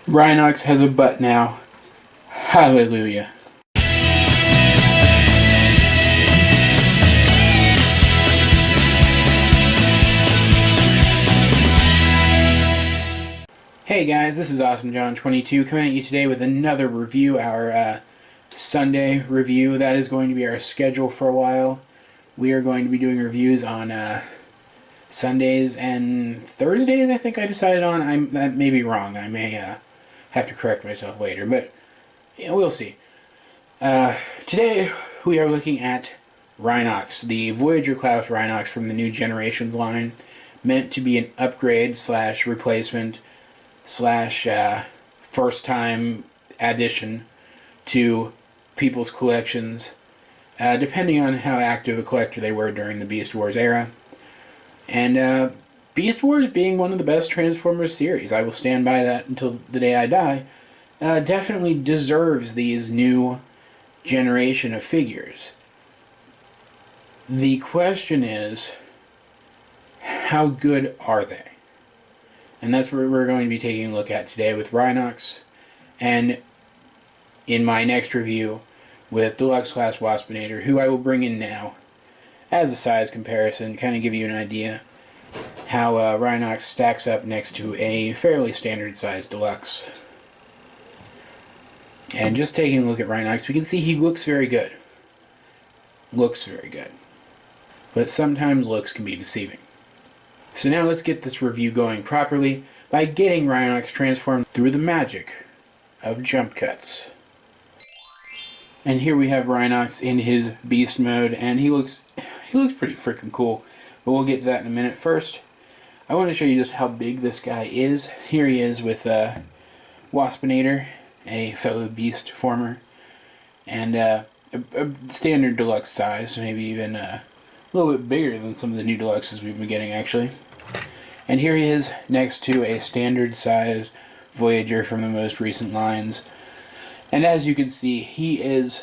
Rhynox has a butt now. Hallelujah. Hey guys, this is AwesomeJohn22 coming at you today with another review, our Sunday review. That is going to be our schedule for a while. We are going to be doing reviews on Sundays and Thursdays, I think I decided on. That may be wrong. I may have to correct myself later, but we'll see. Today we are looking at Rhynox, the Voyager class Rhynox from the New Generations line, meant to be an upgrade slash replacement slash first time addition to people's collections, depending on how active a collector they were during the Beast Wars era. And Beast Wars being one of the best Transformers series, I will stand by that until the day I die, definitely deserves these new generation of figures. The question is, how good are they? And that's what we're going to be taking a look at today with Rhynox, and in my next review with Deluxe Class Waspinator, who I will bring in now as a size comparison, kind of give you an idea how Rhynox stacks up next to a fairly standard sized Deluxe. And just taking a look at Rhynox, we can see he looks very good. Looks very good. But sometimes looks can be deceiving. So now let's get this review going properly by getting Rhynox transformed through the magic of jump cuts. And here we have Rhynox in his beast mode, and he looks pretty freaking cool. But we'll get to that in a minute. First, I want to show you just how big this guy is. Here he is with Waspinator, a fellow beast former, and a standard deluxe size, maybe even a little bit bigger than some of the new deluxes we've been getting, actually. And here he is next to a standard size Voyager from the most recent lines. And as you can see, he's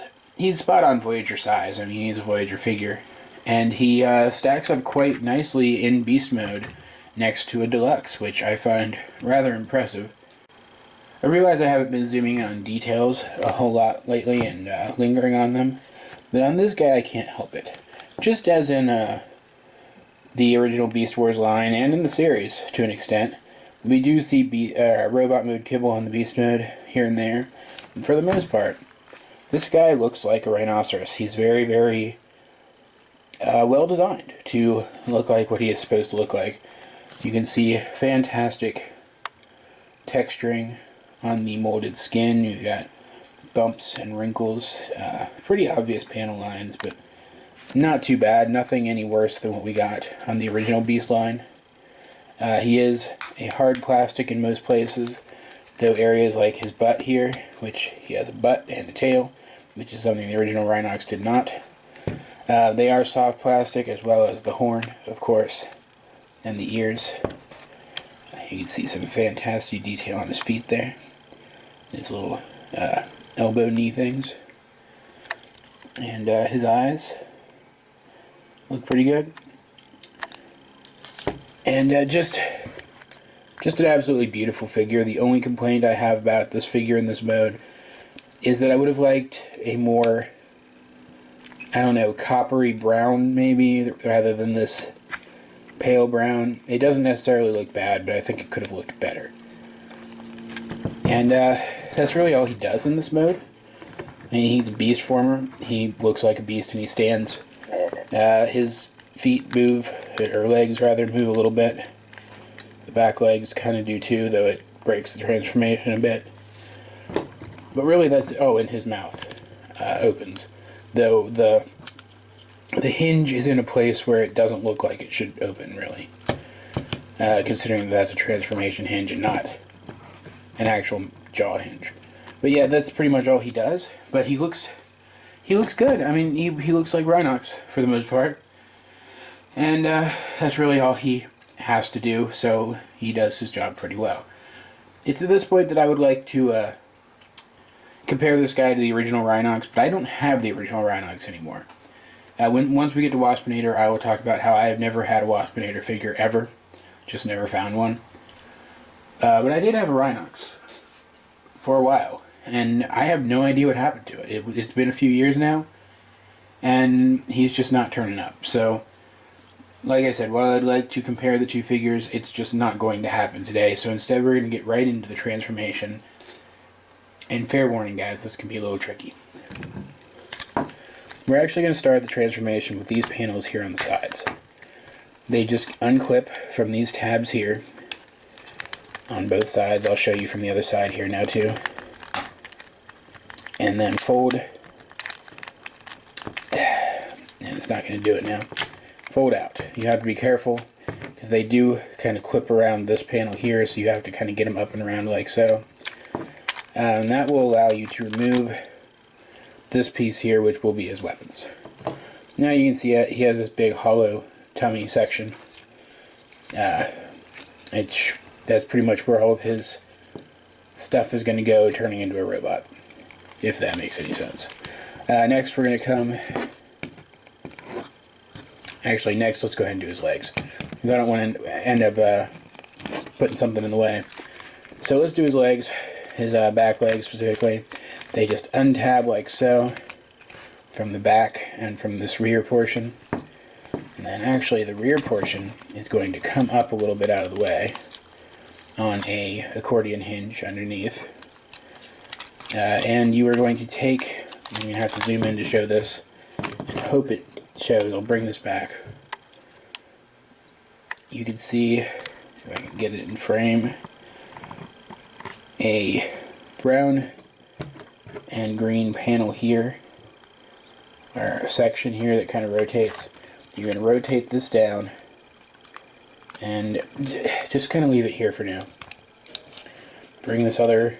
spot on Voyager size. I mean, he's a Voyager figure. And he stacks up quite nicely in beast mode next to a deluxe, which I find rather impressive. I realize I haven't been zooming in on details a whole lot lately and lingering on them, but on this guy I can't help it. Just as in the original Beast Wars line, and in the series to an extent, we do see robot mode kibble on the beast mode here and there. And for the most part, this guy looks like a rhinoceros. He's very, very well designed to look like what he is supposed to look like. You can see fantastic texturing on the molded skin. You've got bumps and wrinkles, pretty obvious panel lines, but not too bad. Nothing any worse than what we got on the original Beast line. He is a hard plastic in most places, though areas like his butt here, which he has a butt and a tail, which is something the original Rhynox did not. They are soft plastic, as well as the horn, of course, and the ears. You can see some fantastic detail on his feet there. His little elbow knee things. And his eyes look pretty good. And just an absolutely beautiful figure. The only complaint I have about this figure in this mode is that I would have liked a more, I don't know, coppery brown maybe, rather than this pale brown. It doesn't necessarily look bad, but I think it could have looked better. And that's really all he does in this mode. I mean, he's a beast former. He looks like a beast and he stands. His feet move, or legs rather, move a little bit. The back legs kind of do too, though it breaks the transformation a bit. But really that's, oh, and his mouth opens. Though the hinge is in a place where it doesn't look like it should open, really. Considering that's a transformation hinge and not an actual jaw hinge. But yeah, that's pretty much all he does. But he looks good. I mean, he looks like Rhynox for the most part. And that's really all he has to do, so he does his job pretty well. It's at this point that I would like to compare this guy to the original Rhynox, but I don't have the original Rhynox anymore. Once we get to Waspinator, I will talk about how I have never had a Waspinator figure ever. Just never found one. But I did have a Rhynox. for a while, and I have no idea what happened to it. It's been a few years now, and he's just not turning up. So, like I said, while I'd like to compare the two figures, it's just not going to happen today. So instead we're going to get right into the transformation. And fair warning, guys, this can be a little tricky. We're actually going to start the transformation with these panels here on the sides. They just unclip from these tabs here on both sides. I'll show you from the other side here now too. And then fold. And it's not going to do it now. Fold out. You have to be careful because they do kind of clip around this panel here, so you have to kind of get them up and around like so. And that will allow you to remove this piece here, which will be his weapons. Now you can see he has this big hollow tummy section. That's pretty much where all of his stuff is going to go, turning into a robot, if that makes any sense. Next we're going to come... Actually, next let's go ahead and do his legs, because I don't want to end up putting something in the way. So let's do his legs, his back legs specifically. They just untab like so from the back and from this rear portion. And then actually the rear portion is going to come up a little bit out of the way on a accordion hinge underneath. And you are going to take, I'm going to have to zoom in to show this, and hope it shows. I'll bring this back. You can see, if I can get it in frame, a brown and green panel here, or a section here that kind of rotates. You're going to rotate this down and just kind of leave it here for now. Bring this other,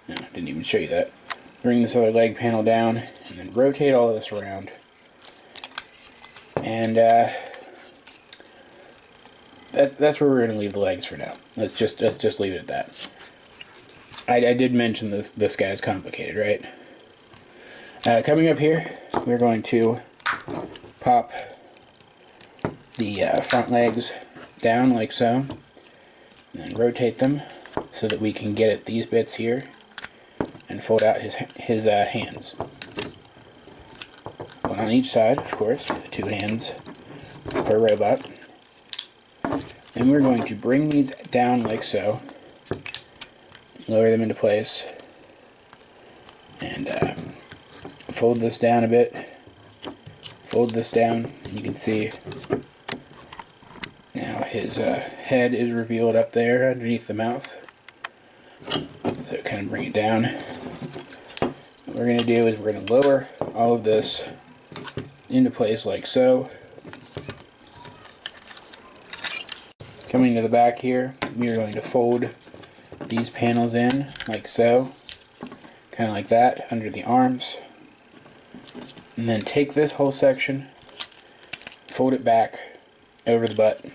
no, didn't even show you that. Bring this other leg panel down and then rotate all of this around. And that's where we're going to leave the legs for now. Let's just leave it at that. I did mention this guy's complicated, right? Coming up here, we're going to pop the front legs down like so, and then rotate them so that we can get at these bits here and fold out his hands. One on each side, of course, 2 hands per robot. And we're going to bring these down like so, lower them into place, and fold this down a bit, fold this down. You can see now his head is revealed up there underneath the mouth, so kind of bring it down. What we're going to do is we're going to lower all of this into place like so. Coming to the back here, we are going to fold these panels in like so, kind of like that, under the arms, and then take this whole section, fold it back over the butt.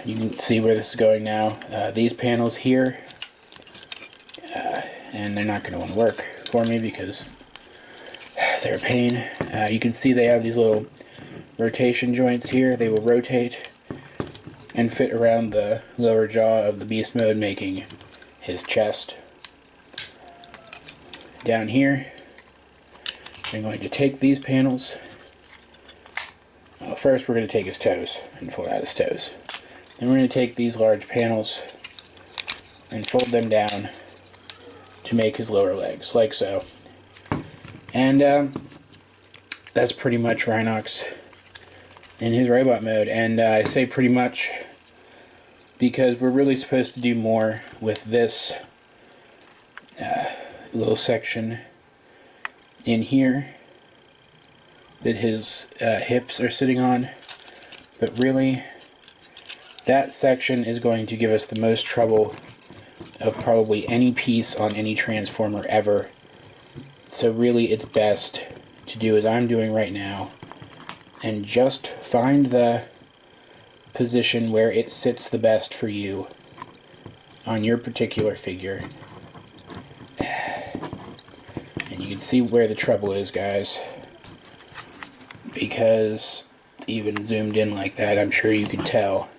You can see where this is going now. These panels here, and they're not going to want to work for me because they're a pain. You can see they have these little rotation joints here. They will rotate and fit around the lower jaw of the beast mode, making his chest. Down here, I'm going to take these panels. Well, first we're going to take his toes and fold out his toes. Then we're going to take these large panels and fold them down to make his lower legs, like so. And that's pretty much Rhynox in his robot mode. And I say pretty much because we're really supposed to do more with this little section in here that his hips are sitting on. But really, that section is going to give us the most trouble of probably any piece on any Transformer ever. So really it's best to do as I'm doing right now and just find the position where it sits the best for you on your particular figure. And you can see where the trouble is, guys, because even zoomed in like that, I'm sure you can tell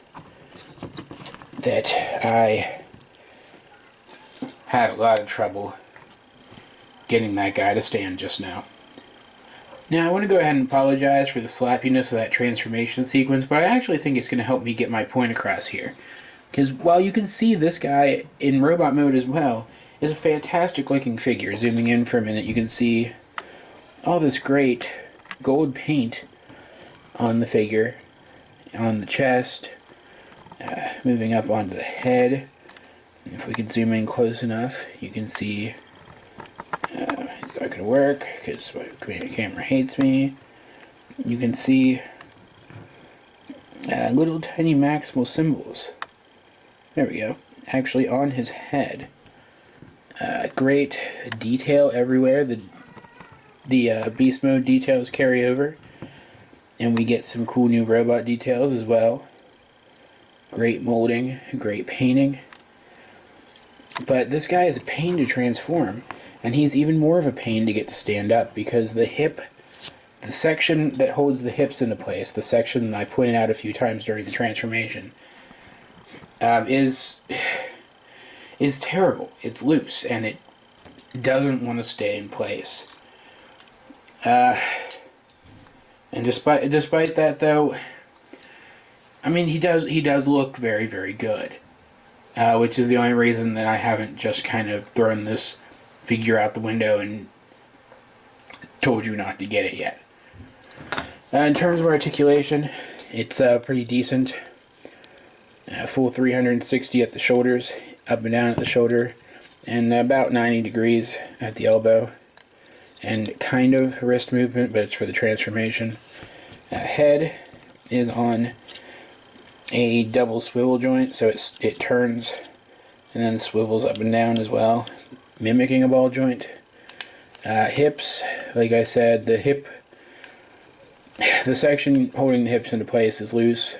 that I had a lot of trouble getting that guy to stand just now. Now I want to go ahead and apologize for the sloppiness of that transformation sequence, but I actually think it's going to help me get my point across here. Because while you can see this guy in robot mode as well, is a fantastic looking figure. Zooming in for a minute, you can see all this great gold paint on the figure, on the chest, moving up onto the head. If we can zoom in close enough, you can see it's not going to work because my camera hates me. You can see little tiny maximal symbols. There we go. Actually on his head. Great detail everywhere. The beast mode details carry over. And we get some cool new robot details as well. Great molding, great painting. But this guy is a pain to transform. And he's even more of a pain to get to stand up because the hip, the section that holds the hips into place, the section that I pointed out a few times during the transformation, is terrible. It's loose and it doesn't want to stay in place. And despite that, though, I mean, he does look very, very good, which is the only reason that I haven't just kind of thrown this figure out the window and told you not to get it yet. In terms of articulation, it's pretty decent. Full 360 at the shoulders, up and down at the shoulder, and about 90 degrees at the elbow. And kind of wrist movement, but it's for the transformation. Head is on a double swivel joint, so it turns and then swivels up and down as well, mimicking a ball joint. Hips, like I said, the section holding the hips into place is loose.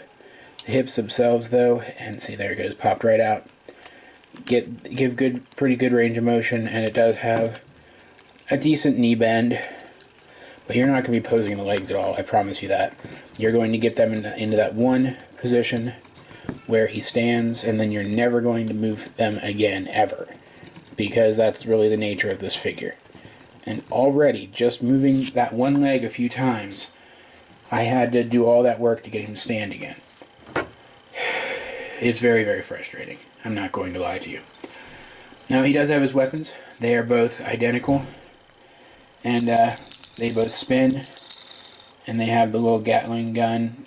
The hips themselves, though, and see, there it goes, popped right out. Give pretty good range of motion, and it does have a decent knee bend, but you're not going to be posing the legs at all, I promise you that. You're going to get them into that one position where he stands, and then you're never going to move them again, ever, because that's really the nature of this figure. And already, just moving that one leg a few times, I had to do all that work to get him to stand again. It's very, very frustrating. I'm not going to lie to you. Now, he does have his weapons. They are both identical. And they both spin. And they have the little Gatling gun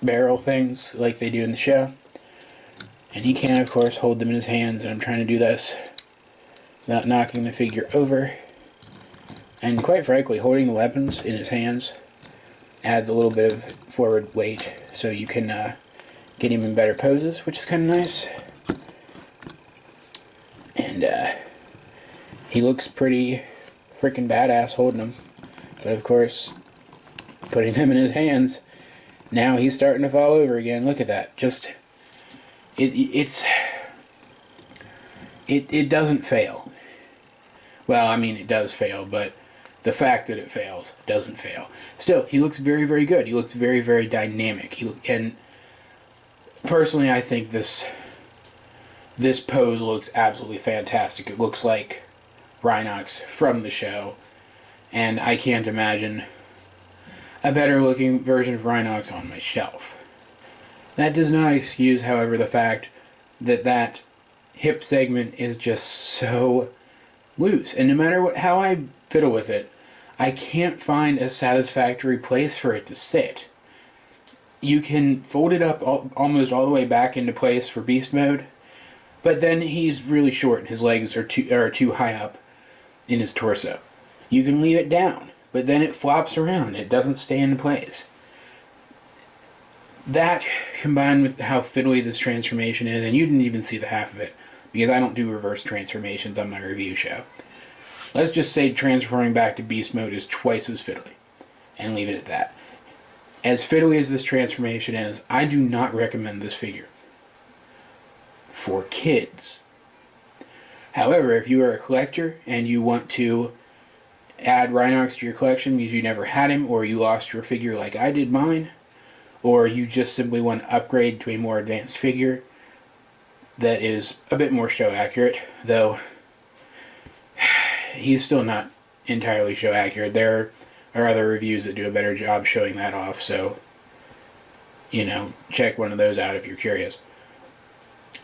barrel things like they do in the show. And he can, of course, hold them in his hands. And I'm trying to do this without knocking the figure over. And quite frankly, holding the weapons in his hands adds a little bit of forward weight. So you can get him in better poses, which is kind of nice. And he looks pretty freaking badass holding them. But of course, putting them in his hands, now he's starting to fall over again. Look at that. Just, it doesn't fail. Well, I mean, it does fail, but the fact that it fails doesn't fail. Still, he looks very, very good. He looks very, very dynamic. And personally, I think this pose looks absolutely fantastic. It looks like Rhynox from the show, and I can't imagine a better looking version of Rhynox on my shelf. That does not excuse, however, the fact that that hip segment is just so loose, and no matter how I fiddle with it, I can't find a satisfactory place for it to sit. You can fold it up almost all the way back into place for beast mode, but then he's really short and his legs are too high up in his torso. You can leave it down, but then it flops around. It doesn't stay in place. That, combined with how fiddly this transformation is, and you didn't even see the half of it, because I don't do reverse transformations on my review show. Let's just say transforming back to beast mode is twice as fiddly, and leave it at that. As fiddly as this transformation is, I do not recommend this figure for kids. However, if you are a collector and you want to add Rhynox to your collection because you never had him, or you lost your figure like I did mine, or you just simply want to upgrade to a more advanced figure, that is a bit more show accurate, though he's still not entirely show accurate. There are other reviews that do a better job showing that off, so, you know, check one of those out if you're curious.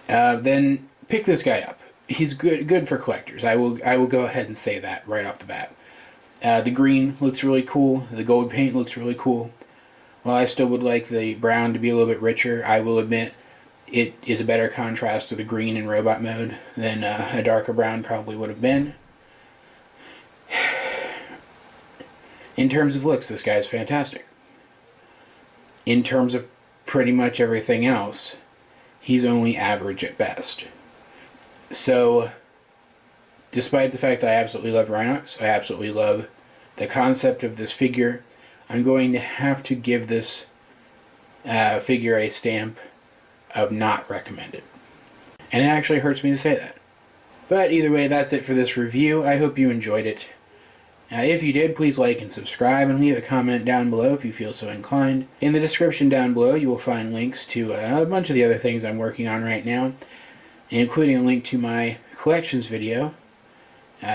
Then pick this guy up. He's good for collectors. I will go ahead and say that right off the bat. The green looks really cool. The gold paint looks really cool. While I still would like the brown to be a little bit richer, I will admit it is a better contrast to the green in robot mode than a darker brown probably would have been. In terms of looks, this guy is fantastic. In terms of pretty much everything else, he's only average at best. So, despite the fact that I absolutely love Rhynox, I absolutely love the concept of this figure, I'm going to have to give this figure a stamp of not recommended. And it actually hurts me to say that. But either way, that's it for this review. I hope you enjoyed it. If you did, please like and subscribe and leave a comment down below if you feel so inclined. In the description down below, you will find links to a bunch of the other things I'm working on right now, including a link to my collections video.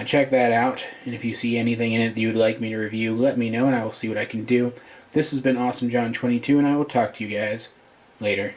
Check that out, and if you see anything in it that you would like me to review, let me know and I will see what I can do. This has been Awesome John 22, and I will talk to you guys later.